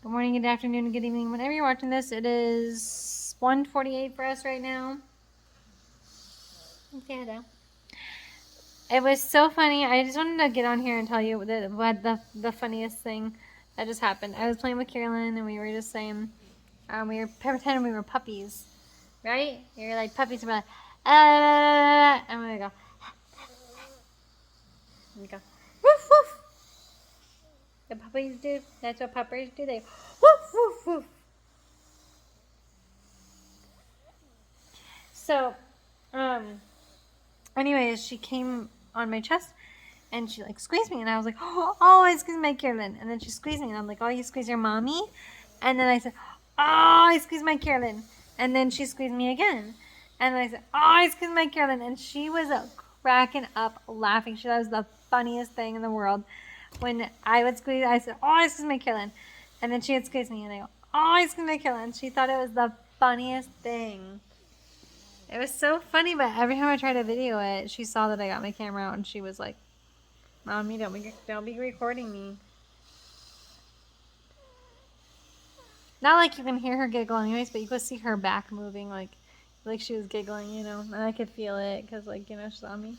Good morning, good afternoon, good evening. Whenever you're watching this, it is 1:48 for us right now. Yeah. It was so funny. I just wanted to get on here and tell you what the funniest thing that just happened. I was playing with Carolyn and we were just saying, we were pretending we were puppies, right? We were like puppies. We're like, and we go, woof woof. The puppies do. That's what puppies do. They woof woof woof. So, anyways, she came on my chest and she like squeezed me and I was like, oh, I squeezed my Carolyn. And then she squeezed me and I'm like, oh, you squeeze your mommy? And then I said, oh, I squeezed my Carolyn. And then she squeezed me again. And then I said, oh, I squeezed my Carolyn. And she was cracking up laughing. She thought it was the funniest thing in the world. When I would squeeze, I said, oh, I squeezed my Carolyn. And then she would squeeze me and I go, oh, I squeezed my Carolyn. She thought it was the funniest thing. It was so funny, but every time I tried to video it, she saw that I got my camera out and she was like, Mommy, don't be recording me. Not like you can hear her giggle anyways, but you could see her back moving like she was giggling, you know. And I could feel it because, like, you know, she saw me.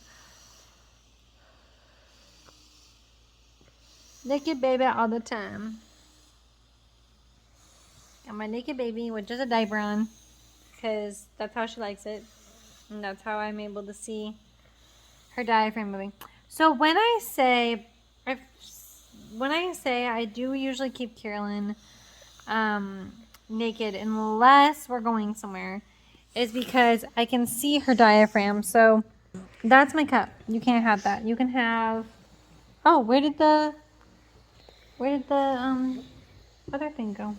Naked baby all the time. Got my naked baby with just a diaper on because that's how she likes it. And that's how I'm able to see her diaphragm moving. So when I say I do usually keep Carolyn naked unless we're going somewhere, is because I can see her diaphragm. So that's my cup. You can't have that. You can have. Oh, where did the other thing go?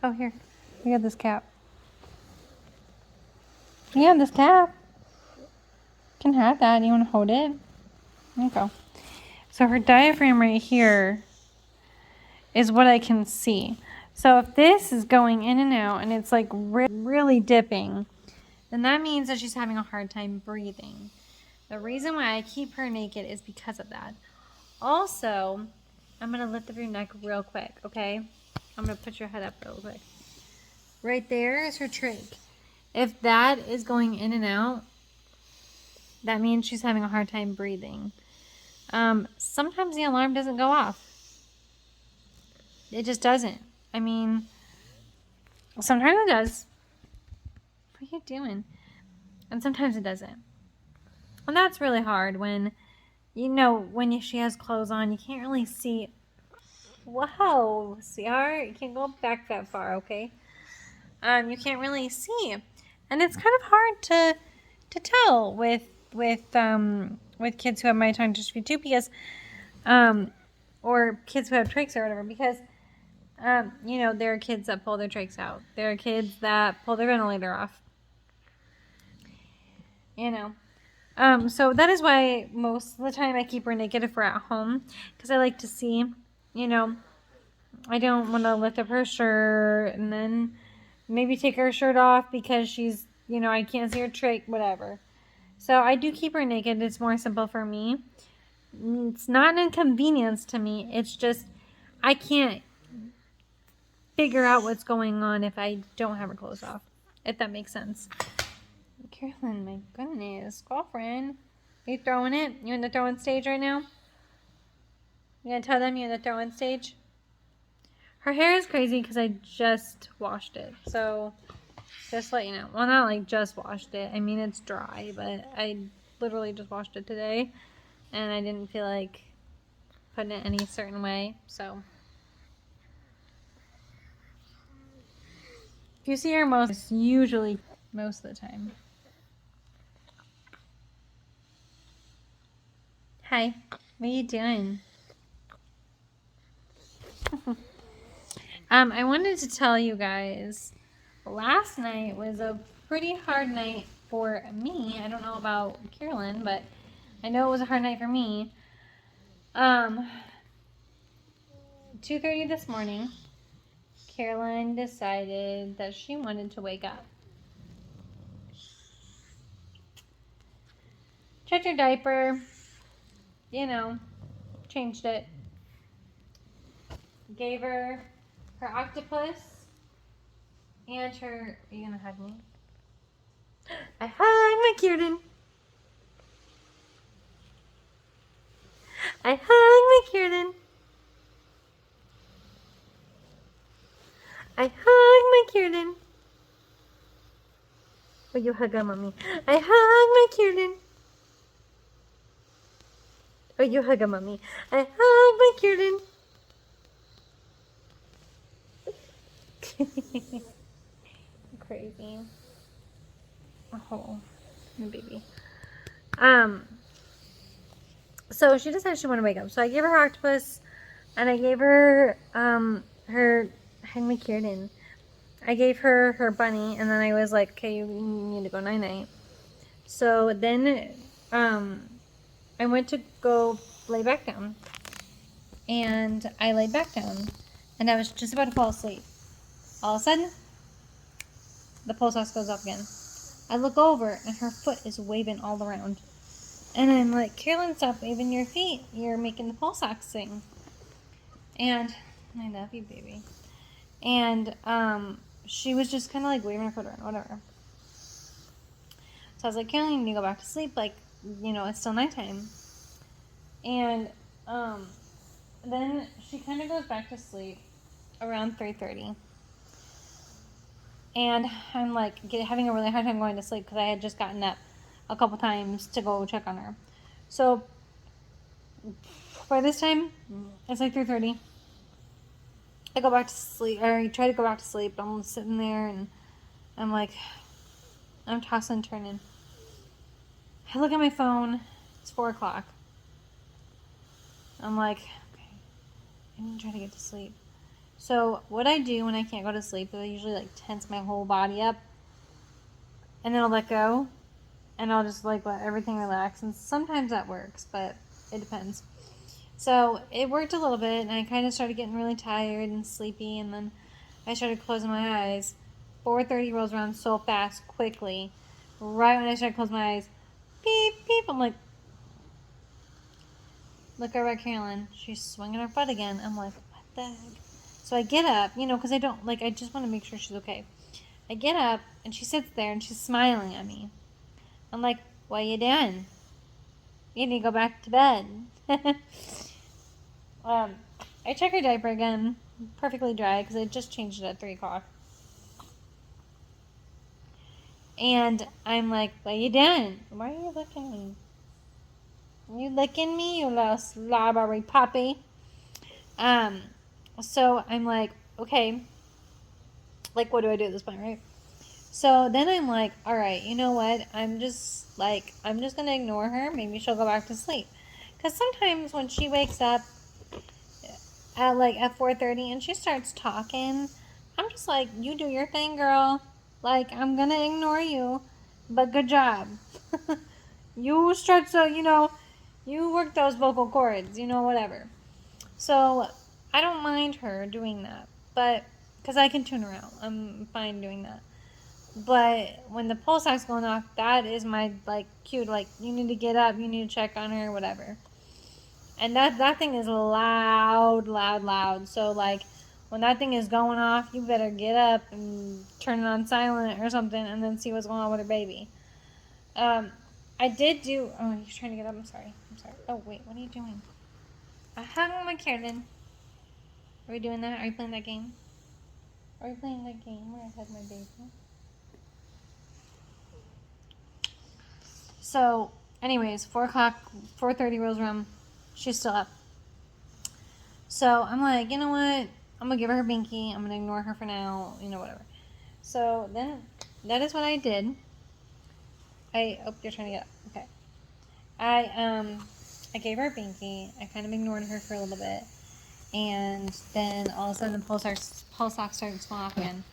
Oh, here. We got this cap. Yeah, this cap. You can have that. You want to hold it? Okay. So her diaphragm right here is what I can see. So if this is going in and out and it's like really dipping, then that means that she's having a hard time breathing. The reason why I keep her naked is because of that. Also, I'm going to lift up your neck real quick, okay? I'm going to put your head up real quick. Right there is her trach. If that is going in and out, that means she's having a hard time breathing. Sometimes the alarm doesn't go off. It just doesn't. I mean, sometimes it does. What are you doing? And sometimes it doesn't. And that's really hard when, you know, when she has clothes on, you can't really see. Whoa, sweetheart, you can't go back that far, okay? You can't really see, and it's kind of hard to tell with kids who have myotonic dystrophy too, because or kids who have trachs or whatever, because you know, there are kids that pull their trachs out. There are kids that pull their ventilator off. You know. So that is why most of the time I keep her naked if we're at home, because I like to see, you know, I don't want to lift up her shirt and then maybe take her shirt off because she's, you know, I can't see her trach, whatever. So I do keep her naked. It's more simple for me. It's not an inconvenience to me. It's just I can't figure out what's going on if I don't have her clothes off, if that makes sense. Carolyn, my goodness, girlfriend. Are you throwing it? You in the throwing stage right now? You gonna tell them you're in the throwing stage? Her hair is crazy because I just washed it. So, just to let you know. Well, not like just washed it. I mean, it's dry, but I literally just washed it today. And I didn't feel like putting it any certain way. So, if you see her most, it's usually most of the time. Hi. What are you doing? I wanted to tell you guys, last night was a pretty hard night for me. I don't know about Carolyn, but I know it was a hard night for me. 2:30 this morning, Caroline decided that she wanted to wake up. Checked her diaper, you know, changed it. Gave her her octopus, and her. Are you gonna hug me? I hug my Kieran. I hug my Kieran. I hug my Kieran. Will you hug on mommy? I hug my Kieran. Oh, you hug on mommy. I hug my Kieran. Crazy. Oh, my baby. So she decided she wanted to wake up. So I gave her octopus, and I gave her her Henry Kiernan. I gave her her bunny, and then I was like, okay, you need to go night night. So then I went to go lay back down, and I laid back down, and I was just about to fall asleep. All of a sudden, the pulse ox goes up again. I look over, and her foot is waving all around. And I'm like, Carolyn, stop waving your feet. You're making the pulse ox sing. And I love you, baby. And she was just kind of like waving her foot around, whatever. So I was like, Carolyn, you need to go back to sleep. Like, you know, it's still nighttime. And then she kind of goes back to sleep around 3:30. And I'm like having a really hard time going to sleep because I had just gotten up a couple times to go check on her. So by this time, it's like 3:30. I go back to sleep, or I try to go back to sleep. I'm sitting there and I'm like, I'm tossing and turning. I look at my phone. It's 4 o'clock. I'm like, okay, I need to try to get to sleep. So what I do when I can't go to sleep is I usually like tense my whole body up, and then I'll let go, and I'll just like let everything relax. And sometimes that works, but it depends. So it worked a little bit, and I kind of started getting really tired and sleepy, and then I started closing my eyes. 4:30 rolls around so fast, quickly. Right when I started closing my eyes, beep, beep. I'm like, look over at Carolyn. She's swinging her foot again. I'm like, what the heck? So I get up, you know, because I don't, like, I just want to make sure she's okay. I get up, and she sits there, and she's smiling at me. I'm like, what are you doing? You need to go back to bed. I check her diaper again, perfectly dry, because I just changed it at 3 o'clock. And I'm like, what are you doing? Why are you licking me? You licking me, you little slobbery puppy? So I'm like, okay, like, what do I do at this point, right? So then I'm like, all right, you know what? I'm just gonna ignore her. Maybe she'll go back to sleep. Because sometimes when she wakes up at 4:30 and she starts talking, I'm just like, you do your thing, girl. Like, I'm gonna ignore you, but good job. You stretch, so you know, you work those vocal cords, you know, whatever. So I don't mind her doing that, but because I can tune her out, I'm fine doing that. But when the pulse ox going off, that is my like cue. Like, you need to get up, you need to check on her, whatever. And that thing is loud. So like, when that thing is going off, you better get up and turn it on silent or something, and then see what's going on with her baby. I did do. Oh, he's trying to get up. I'm sorry. Oh wait, what are you doing? I hung my Carolyn. Are we doing that? Are you playing that game? Are you playing that game where I had my baby? So, anyways, 4 o'clock, 4:30 rolls around. She's still up. So I'm like, you know what? I'm gonna give her her binky. I'm gonna ignore her for now. You know, whatever. So then, that is what I did. You're trying to get up. Okay. I gave her a binky. I kind of ignored her for a little bit, and then all of a sudden the pulse ox started to off again.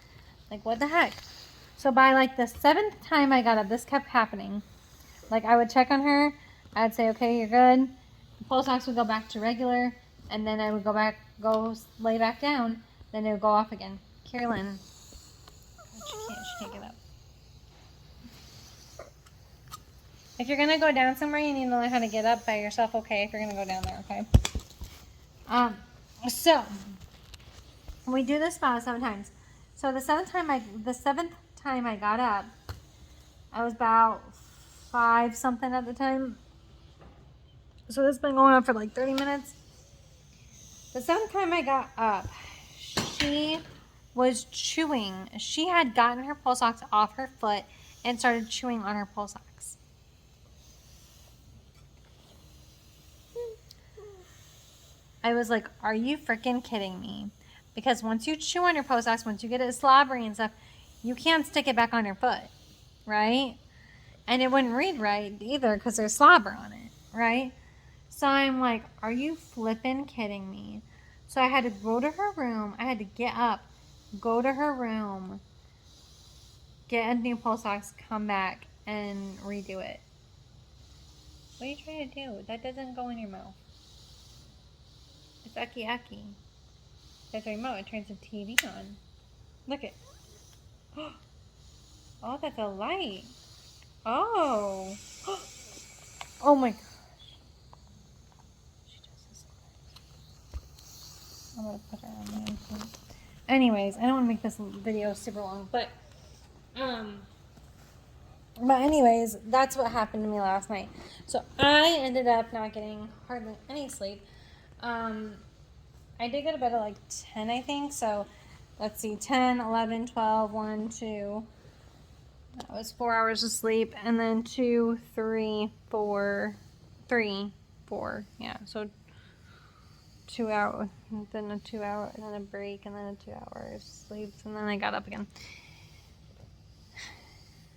Like, what the heck? So by like the 7th time I got up, this kept happening. Like, I would check on her. I'd say, okay, you're good. The pulse ox would go back to regular, and then I would go lay back down. Then it would go off again. Carolyn, she can't get up. If you're gonna go down somewhere, you need to learn how to get up by yourself. Okay, if you're gonna go down there, okay. So We do this about 7 times. So the seventh time I got up, I was about 5 something at the time. So this has been going on for like 30 minutes. The 7th time I got up, she was chewing. She had gotten her pole socks off her foot and started chewing on her pole socks. I was like, are you freaking kidding me? Because once you chew on your pole socks, once you get it slobbery and stuff, you can't stick it back on your foot, right? And it wouldn't read right either because there's slobber on it, right? So I'm like, are you flipping kidding me? So I had to go to her room. I had to get up, go to her room, get a new pole socks, come back, and redo it. What are you trying to do? That doesn't go in your mouth. It's ucky ucky. That's our remote. It turns the TV on. Look it. Oh, that's a light. Oh. Oh my gosh. She does this. I'm gonna put her on my phone. Anyways, I don't want to make this video super long, but anyways, that's what happened to me last night. So I ended up not getting hardly any sleep. I did go to bed at like 10, I think. So let's see, 10, 11, 12, 1, 2. That was 4 hours of sleep. And then 2, 3, 4, 3, 4. Yeah, so 2 hours, then a 2 hour, and then a break, and then a 2 hours sleep. And then I got up again.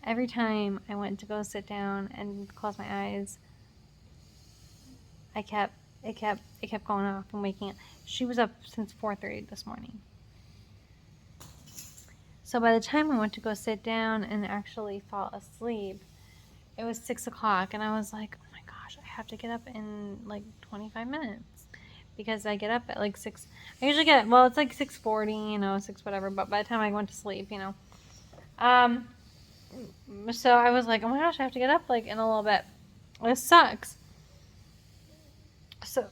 Every time I went to go sit down and close my eyes, it kept going off and waking up. She was up since 4:30 this morning. So by the time I went to go sit down and actually fall asleep, it was 6 o'clock, and I was like, oh my gosh, I have to get up in like 25 minutes because I get up at like 6. I usually it's like 6:40, 6 whatever, but by the time I went to sleep, so I was like, oh my gosh, I have to get up like in a little bit. This sucks. So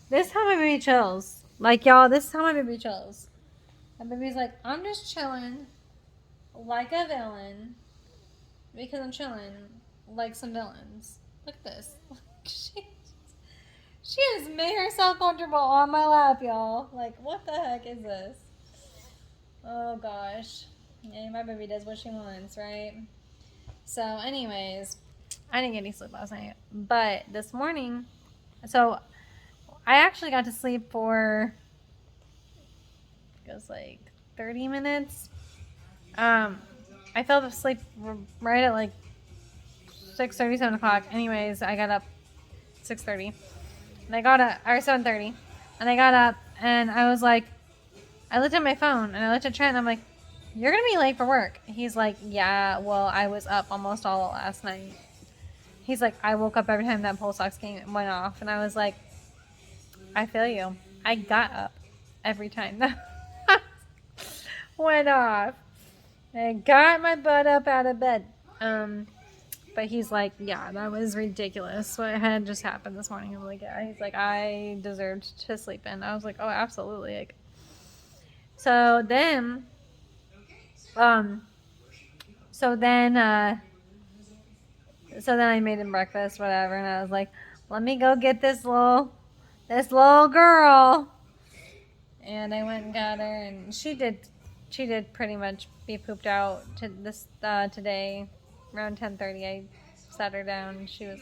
this time my baby chills. Like, y'all, this time my baby chills. My baby's like, I'm just chilling like a villain because I'm chilling like some villains. Look at this. She has made herself comfortable on my lap, y'all. Like, what the heck is this? Oh gosh. Yeah, my baby does what she wants, right? So anyways, I didn't get any sleep last night. But this morning, so I actually got to sleep for, it was like 30 minutes. I fell asleep right at like 6:30, 7 o'clock. Anyways, I got up 6:30. And I got up, or 7:30. And I got up and I was like, I looked at my phone and I looked at Trent and I'm like, you're going to be late for work. He's like, yeah, well, I was up almost all last night. He's like, I woke up every time that pole socks went off. And I was like, I feel you. I got up every time that went off. I got my butt up out of bed. But he's like, yeah, that was ridiculous. What had just happened this morning? I'm like, yeah. He's like, I deserved to sleep in. I was like, oh, absolutely. Like, so then I made him breakfast, whatever, and I was like, let me go get this little girl. And I went and got her, and she did pretty much be pooped out today around 10:30. I sat her down and she was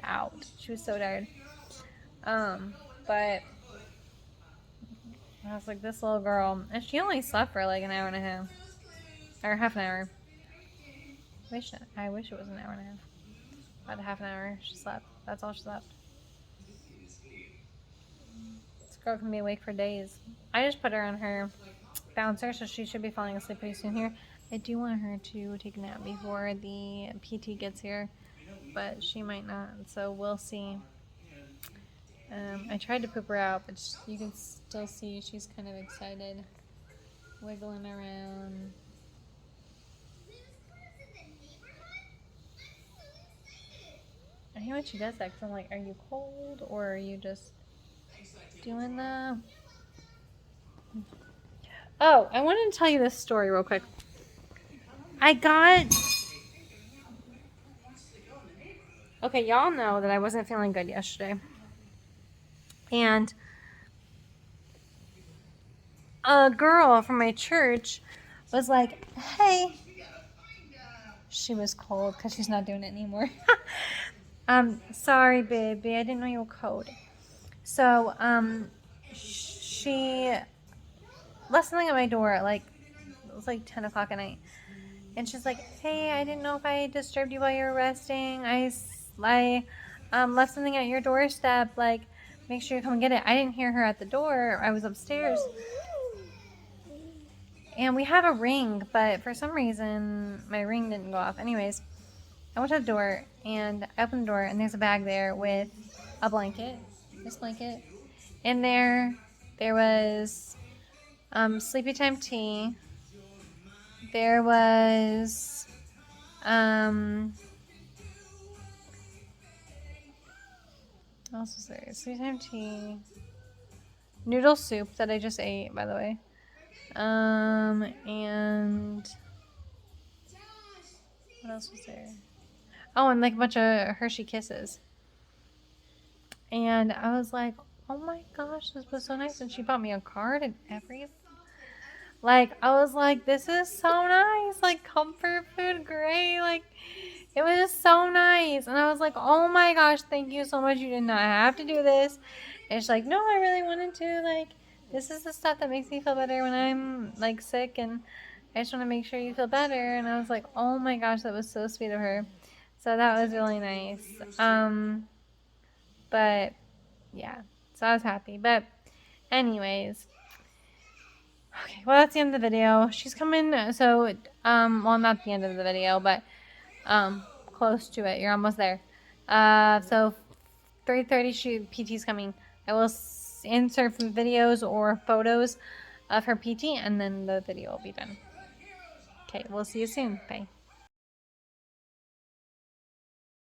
out. She was so tired. But I was like, this little girl, and she only slept for like an hour and a half or half an hour. I wish it was an hour and a half. About a half an hour she slept. That's all she slept. This girl can be awake for days. I just put her on her bouncer, so she should be falling asleep pretty soon here. I do want her to take a nap before the PT gets here, but she might not, so we'll see. I tried to poop her out, but you can still see she's kind of excited, wiggling around. I hate when she does that because I'm like, are you cold or are you just doing that. Oh, I wanted to tell you this story real quick. Okay, y'all know that I wasn't feeling good yesterday. And a girl from my church was like, hey, she was cold because she's not doing it anymore. Sorry, baby, I didn't know you were cold. So, she left something at my door at like, it was like 10 o'clock at night. And she's like, hey, I didn't know if I disturbed you while you were resting. I left something at your doorstep. Like, make sure you come and get it. I didn't hear her at the door. I was upstairs. And we have a ring, but for some reason, my ring didn't go off. Anyways, I went to the door, and I opened the door, and there's a bag there with a blanket. This blanket. In there was sleepy time tea. There was what else was there? Sleepy time tea. Noodle soup that I just ate, by the way. And what else was there? Oh, and like a bunch of Hershey Kisses. And I was like, oh my gosh, this was so nice. And she bought me a card and everything. Like, I was like, this is so nice. Like, comfort food, great. Like, it was just so nice. And I was like, oh my gosh, thank you so much. You did not have to do this. And she's like, no, I really wanted to. Like, this is the stuff that makes me feel better when I'm, like, sick. And I just want to make sure you feel better. And I was like, oh my gosh, that was so sweet of her. So that was really nice. But, yeah. So I was happy. But, anyways. Okay, well, that's the end of the video. She's coming, so, well, not the end of the video, but, close to it. You're almost there. So 3:30 PT's coming. I will insert some videos or photos of her PT, and then the video will be done. Okay, we'll see you soon. Bye.